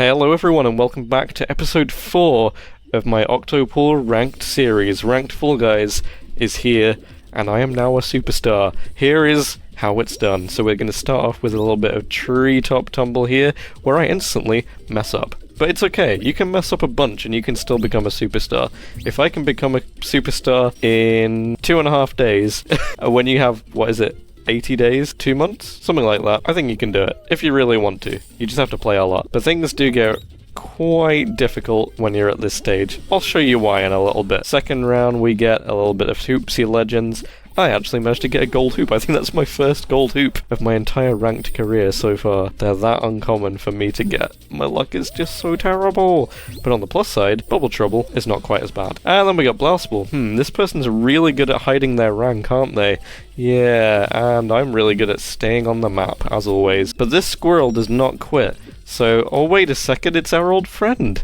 Hello everyone and welcome back to episode 4 of my Octopool ranked series. Ranked Fall Guys is here and I am now a superstar. Here is how it's done. So we're going to start off with a little bit of treetop tumble here where I instantly mess up. But it's okay, you can mess up a bunch and you can still become a superstar. If I can become a superstar in 2.5 days, when you have, 80 days? 2 months? Something like that. I think you can do it, if you really want to. You just have to play a lot. But things do get quite difficult when you're at this stage. I'll show you why in a little bit. Second round we get a little bit of Hoopsy Legends. I actually managed to get a gold hoop. I think that's my first gold hoop of my entire ranked career so far. They're that uncommon for me to get. My luck is just so terrible. But on the plus side, Bubble Trouble is not quite as bad. And then we got Blastball. This person's really good at hiding their rank, aren't they? Yeah, and I'm really good at staying on the map, as always. But this squirrel does not quit. So, oh wait a second, it's our old friend.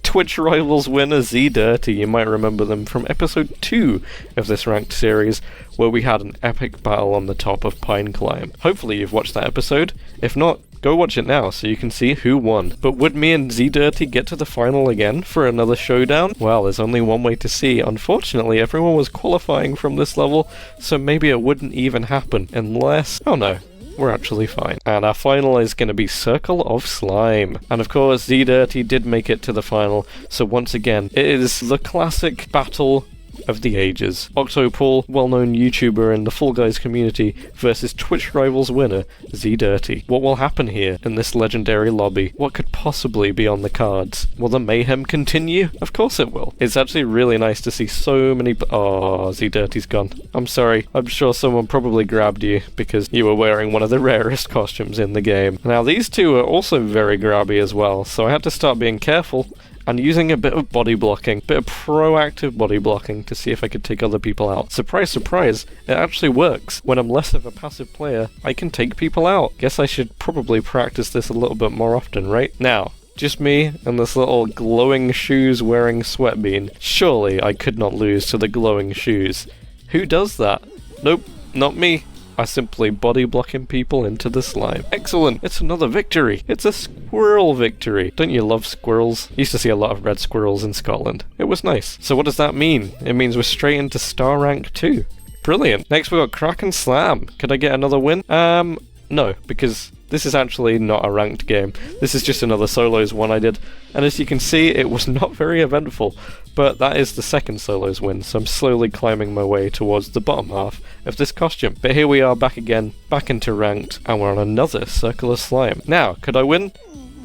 Twitch Rivals winner Z Dirty, you might remember them from episode 2 of this ranked series, where we had an epic battle on the top of Pine Climb. Hopefully you've watched that episode. If not, go watch it now so you can see who won. But would me and Z Dirty get to the final again for another showdown? Well, there's only one way to see. Unfortunately, everyone was qualifying from this level, so maybe it wouldn't even happen unless... oh no. We're actually fine. And our final is going to be Circle of Slime. And of course, Z Dirty did make it to the final, so once again, it is the classic battle of the ages. Octopool, well-known YouTuber in the Fall Guys community, versus Twitch Rivals winner, Z Dirty. What will happen here in this legendary lobby? What could possibly be on the cards? Will the mayhem continue? Of course it will. It's actually really nice to see so many... oh, Z Dirty's gone. I'm sorry. I'm sure someone probably grabbed you because you were wearing one of the rarest costumes in the game. Now, these two are also very grabby as well, so I had to start being careful and using a bit of body blocking, bit of proactive body blocking to see if I could take other people out. Surprise, surprise, it actually works. When I'm less of a passive player, I can take people out. Guess I should probably practice this a little bit more often, right? Now, just me and this little glowing shoes wearing sweatbean. Surely I could not lose to the glowing shoes. Who does that? Nope, not me. I simply body blocking people into the slime. Excellent! It's another victory! It's a squirrel victory! Don't you love squirrels? Used to see a lot of red squirrels in Scotland. It was nice. So what does that mean? It means we're straight into star rank 2. Brilliant! Next we got Crack and Slam. Could I get another win? No, because this is actually not a ranked game. This is just another solos one I did. And as you can see, it was not very eventful. But that is the second solos win, so I'm slowly climbing my way towards the bottom half of this costume. But here we are back again, back into ranked, and we're on another Circle of Slime. Now, could I win?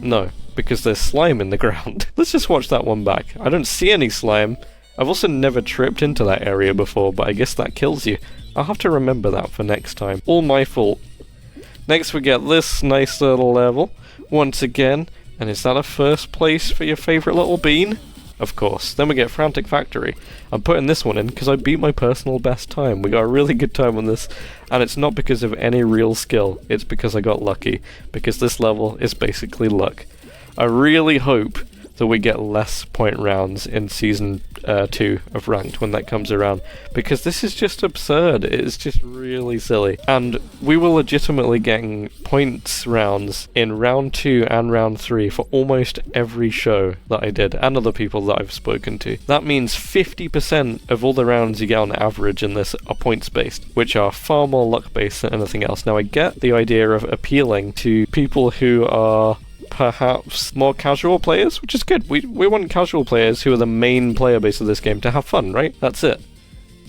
No, because there's slime in the ground. Let's just watch that one back. I don't see any slime. I've also never tripped into that area before, but I guess that kills you. I'll have to remember that for next time. All my fault. Next we get this nice little level, once again, and is that a first place for your favourite little bean? Of course. Then we get Frantic Factory. I'm putting this one in because I beat my personal best time. We got a really good time on this, and it's not because of any real skill, it's because I got lucky, because this level is basically luck. I really hope that we get less point rounds in Season 2 of Ranked when that comes around, because this is just absurd. It is just really silly. And we were legitimately getting points rounds in round 2 and round 3 for almost every show that I did, and other people that I've spoken to. That means 50% of all the rounds you get on average in this are points based, which are far more luck based than anything else. Now I get the idea of appealing to people who are perhaps more casual players, which is good. We want casual players who are the main player base of this game to have fun, right? That's it.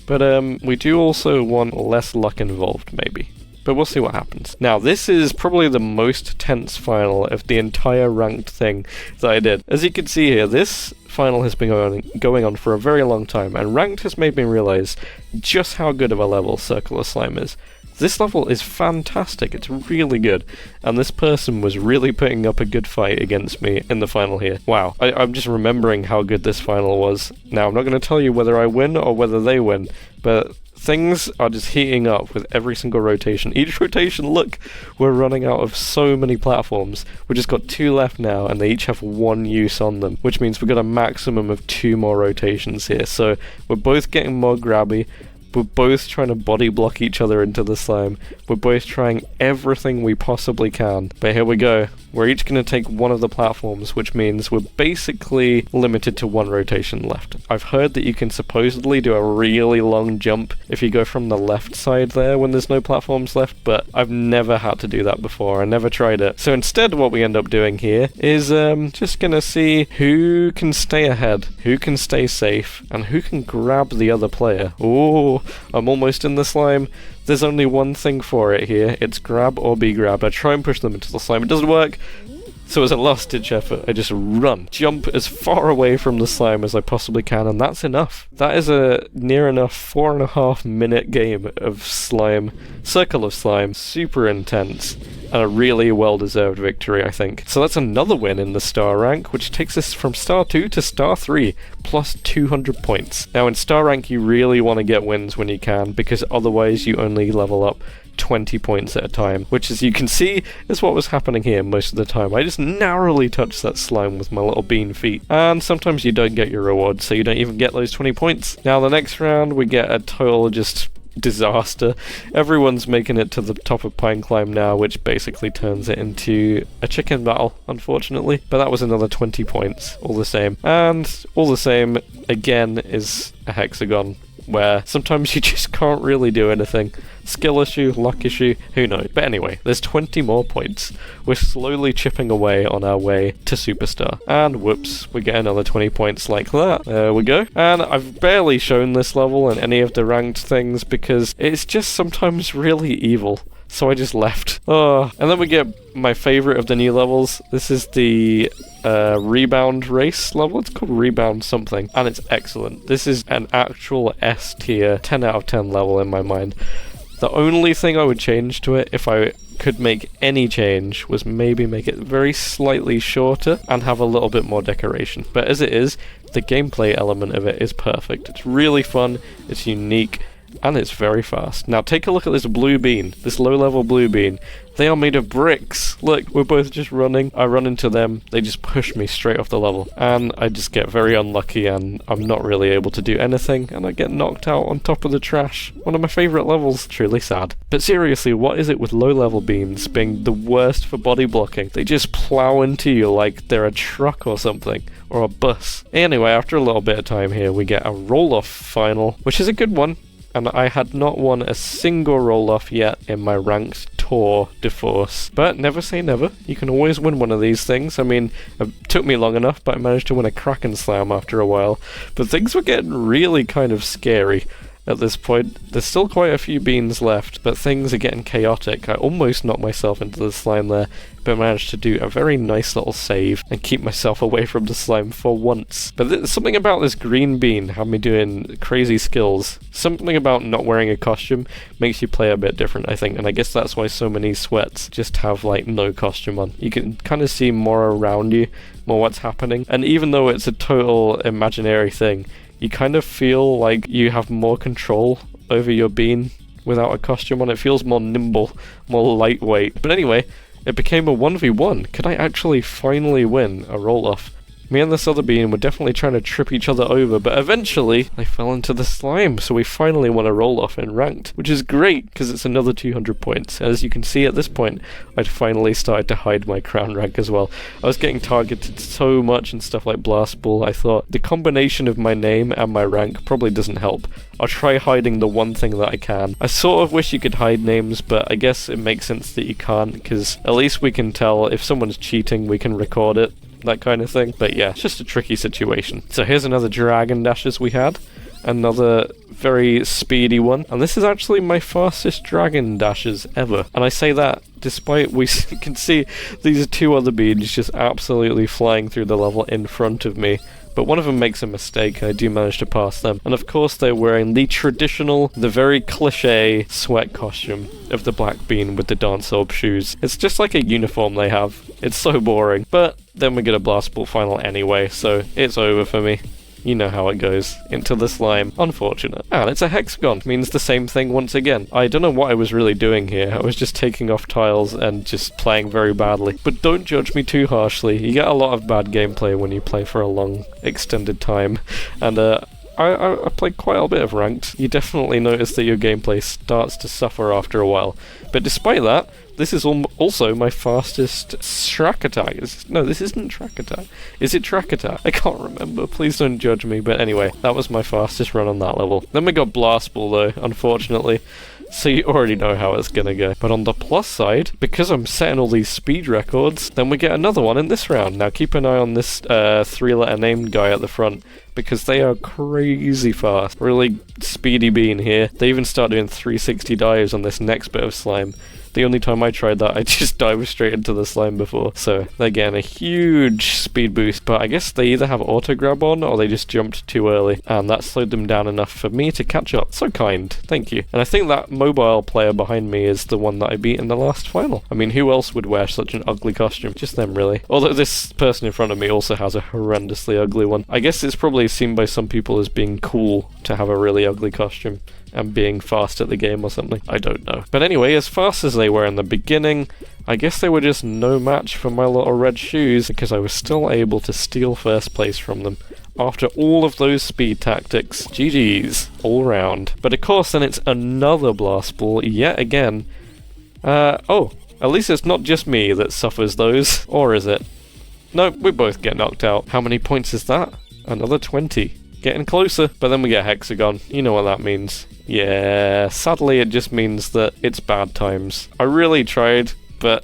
But we do also want less luck involved, maybe. But we'll see what happens. Now, this is probably the most tense final of the entire ranked thing that I did. As you can see here, this final has been going on for a very long time, and ranked has made me realize just how good of a level Circle of Slime is. This level is fantastic, it's really good, and this person was really putting up a good fight against me in the final here. Wow, I'm just remembering how good this final was. Now, I'm not going to tell you whether I win or whether they win, but things are just heating up with every single rotation. Each rotation, look, we're running out of so many platforms. We've just got 2 left now, and they each have 1 use on them, which means we've got a maximum of 2 more rotations here, so we're both getting more grabby. We're both trying to body block each other into the slime. We're both trying everything we possibly can. But here we go. We're each going to take one of the platforms, which means we're basically limited to one rotation left. I've heard that you can supposedly do a really long jump if you go from the left side there when there's no platforms left, but I've never had to do that before. I never tried it. So instead what we end up doing here is just going to see who can stay ahead, who can stay safe, and who can grab the other player. Ooh, I'm almost in the slime. There's only one thing for it here. It's grab or be grabbed. I try and push them into the slime. It doesn't work. So as a last-ditch effort, I just run. Jump as far away from the slime as I possibly can, and that's enough. That is a near enough 4.5-minute game of slime. Circle of slime. Super intense. And a really well-deserved victory, I think. So that's another win in the star rank, which takes us from star 2 to star 3, plus 200 points. Now in star rank you really want to get wins when you can, because otherwise you only level up 20 points at a time, which as you can see is what was happening here most of the time. I just narrowly touched that slime with my little bean feet, and sometimes you don't get your reward, so you don't even get those 20 points. Now the next round we get a total just disaster. Everyone's making it to the top of Pine Climb now, which basically turns it into a chicken battle, unfortunately. But that was another 20 points, all the same. And all the same, again, is a hexagon, where sometimes you just can't really do anything. Skill issue, luck issue, who knows. But anyway, there's 20 more points. We're slowly chipping away on our way to Superstar. And whoops, we get another 20 points like that. There we go. And I've barely shown this level in any of the ranked things because it's just sometimes really evil. So I just left. Oh, and then we get my favorite of the new levels. This is the rebound race level. It's called rebound something, and it's excellent. This is an actual S tier, 10 out of 10 level in my mind. The only thing I would change to it, if I could make any change, was maybe make it very slightly shorter and have a little bit more decoration. But as it is, the gameplay element of it is perfect. It's really fun, it's unique, and it's very fast. Now take a look at this blue bean, this low-level blue bean. They are made of bricks. Look, we're both just running. I run into them, they just push me straight off the level. And I just get very unlucky and I'm not really able to do anything, and I get knocked out on top of the trash. One of my favourite levels. Truly sad. But seriously, what is it with low-level beans being the worst for body blocking? They just plow into you like they're a truck or something, or a bus. Anyway, after a little bit of time here, we get a roll-off final, which is a good one. And I had not won a single roll-off yet in my ranked tour de force. But never say never. You can always win one of these things. I mean, it took me long enough, but I managed to win a Kraken Slam after a while. But things were getting really kind of scary at this point. There's still quite a few beans left, but things are getting chaotic. I almost knocked myself into the slime there, but managed to do a very nice little save and keep myself away from the slime for once. But something about this green bean had me doing crazy skills. Something about not wearing a costume makes you play a bit different, I think, and I guess that's why so many sweats just have like no costume on. You can kind of see more around you, more what's happening, and even though it's a total imaginary thing, you kind of feel like you have more control over your bean without a costume on. It feels more nimble, more lightweight. But anyway, it became a 1v1. Could I actually finally win a roll-off? Me and this other bean were definitely trying to trip each other over, but eventually they fell into the slime, so we finally won a roll-off in ranked, which is great because it's another 200 points. As you can see at this point, I'd finally started to hide my crown rank as well. I was getting targeted so much and stuff like Blast Ball. I thought the combination of my name and my rank probably doesn't help. I'll try hiding the one thing that I can. I sort of wish you could hide names, but I guess it makes sense that you can't, because at least we can tell if someone's cheating, we can record it. That kind of thing. But yeah, it's just a tricky situation. So here's another Dragon Dashes we had. Another very speedy one. And this is actually my fastest Dragon Dashes ever. And I say that despite we can see these two other beans just absolutely flying through the level in front of me. But one of them makes a mistake, and I do manage to pass them. And of course they're wearing the traditional, the very cliché sweat costume of the black bean with the dance orb shoes. It's just like a uniform they have. It's so boring. But then we get a Blast Ball final anyway, so it's over for me. You know how it goes. Into the slime. Unfortunate. And it's a hexagon. Means the same thing once again. I don't know what I was really doing here. I was just taking off tiles and just playing very badly. But don't judge me too harshly. You get a lot of bad gameplay when you play for a long, extended time. And I played quite a bit of ranked. You definitely notice that your gameplay starts to suffer after a while. But despite that, this is also my fastest track attack. No, this isn't track attack. Is it track attack? I can't remember. Please don't judge me. But anyway, that was my fastest run on that level. Then we got Blast Ball though, unfortunately. So you already know how it's gonna go. But on the plus side, because I'm setting all these speed records, then we get another one in this round. Now keep an eye on this 3-letter name guy at the front, because they are crazy fast. Really speedy bean here. They even start doing 360 dives on this next bit of slime. The only time I tried that, I just dived straight into the slime before. So they're getting a huge speed boost, but I guess they either have auto grab on or they just jumped too early, and that slowed them down enough for me to catch up. So kind, thank you. And I think that mobile player behind me is the one that I beat in the last final. I mean, who else would wear such an ugly costume? Just them, really. Although this person in front of me also has a horrendously ugly one. I guess it's probably seen by some people as being cool to have a really ugly costume and being fast at the game or something. I don't know. But anyway, as fast as they were in the beginning, I guess they were just no match for my little red shoes, because I was still able to steal first place from them. After all of those speed tactics, GG's all round. But of course then it's another Blast Ball yet again. Oh, at least it's not just me that suffers those. Or is it? No, we both get knocked out. How many points is that? Another 20. Getting closer, but then we get Hexagon. You know what that means. Yeah, sadly it just means that it's bad times. I really tried, but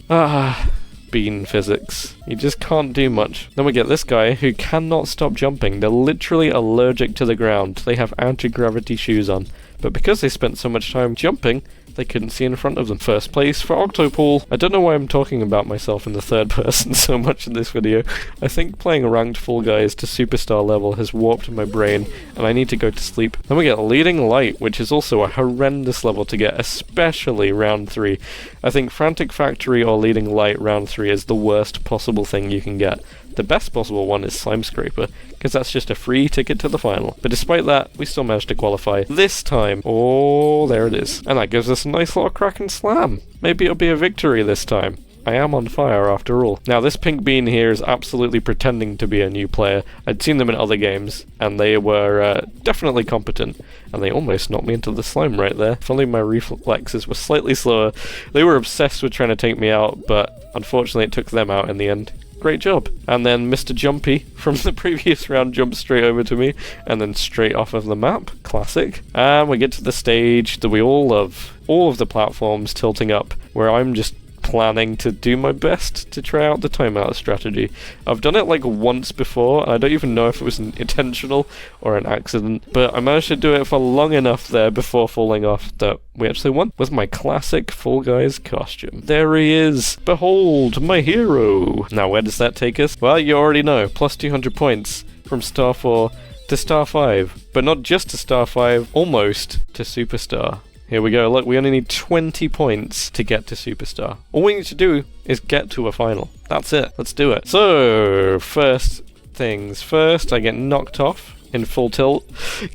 bean physics. You just can't do much. Then we get this guy who cannot stop jumping. They're literally allergic to the ground. They have anti-gravity shoes on. But because they spent so much time jumping, they couldn't see in front of them. First place for Octopool. I don't know why I'm talking about myself in the third person so much in this video. I think playing ranked Fall Guys to superstar level has warped my brain, and I need to go to sleep. Then we get Leading Light, which is also a horrendous level to get, especially round 3. I think Frantic Factory or Leading Light round 3 is the worst possible thing you can get. The best possible one is Slime Scraper, because that's just a free ticket to the final. But despite that, we still managed to qualify this time. Oh, there it is. And that gives us a nice little crack and slam. Maybe it'll be a victory this time. I am on fire after all. Now this pink bean here is absolutely pretending to be a new player. I'd seen them in other games, and they were definitely competent. And they almost knocked me into the slime right there. If only my reflexes were slightly slower. They were obsessed with trying to take me out, but unfortunately it took them out in the end. Great job. And then Mr. Jumpy from the previous round jumps straight over to me, and then straight off of the map. Classic. And we get to the stage that we all love. All of the platforms tilting up, where I'm just planning to do my best to try out the timeout strategy. I've done it like once before, and I don't even know if it was intentional or an accident, but I managed to do it for long enough there before falling off that we actually won with my classic Fall Guys costume. There he is! Behold, my hero! Now where does that take us? Well, you already know, plus 200 points from Star 4 to Star 5, but not just to Star 5, almost to Superstar. Here we go, look, we only need 20 points to get to Superstar. All we need to do is get to a final. That's it, let's do it. So, first things first, I get knocked off in full tilt.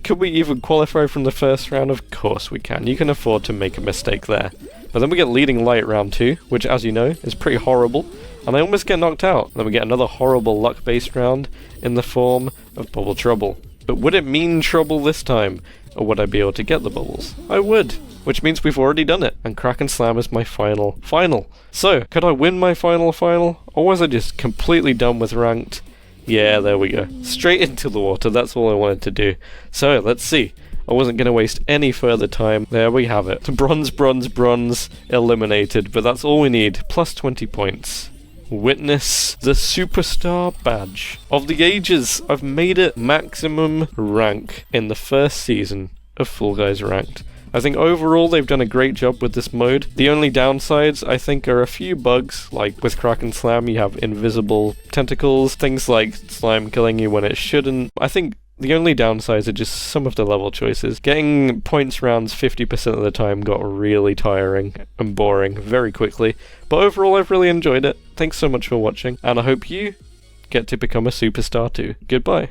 Could we even qualify from the first round? Of course we can. You can afford to make a mistake there. But then we get Leading Light round 2, which as you know, is pretty horrible. And I almost get knocked out. Then we get another horrible luck-based round in the form of Bubble Trouble. But would it mean trouble this time? Or would I be able to get the bubbles? I would, which means we've already done it, and Crack and Slam is my final. So, could I win my final, or was I just completely done with ranked? Yeah, there we go. Straight into the water, that's all I wanted to do. So, let's see. I wasn't going to waste any further time. There we have it. Bronze, eliminated, but that's all we need. Plus 20 points. Witness the Superstar Badge of the Ages. I've made it maximum rank in the first season of Fall Guys Ranked. I think overall they've done a great job with this mode. The only downsides I think are a few bugs, like with Crack and Slam you have invisible tentacles, things like slime killing you when it shouldn't. I think the only downsides are just some of the level choices. Getting points rounds 50% of the time got really tiring and boring very quickly, but overall I've really enjoyed it. Thanks so much for watching, and I hope you get to become a superstar too. Goodbye.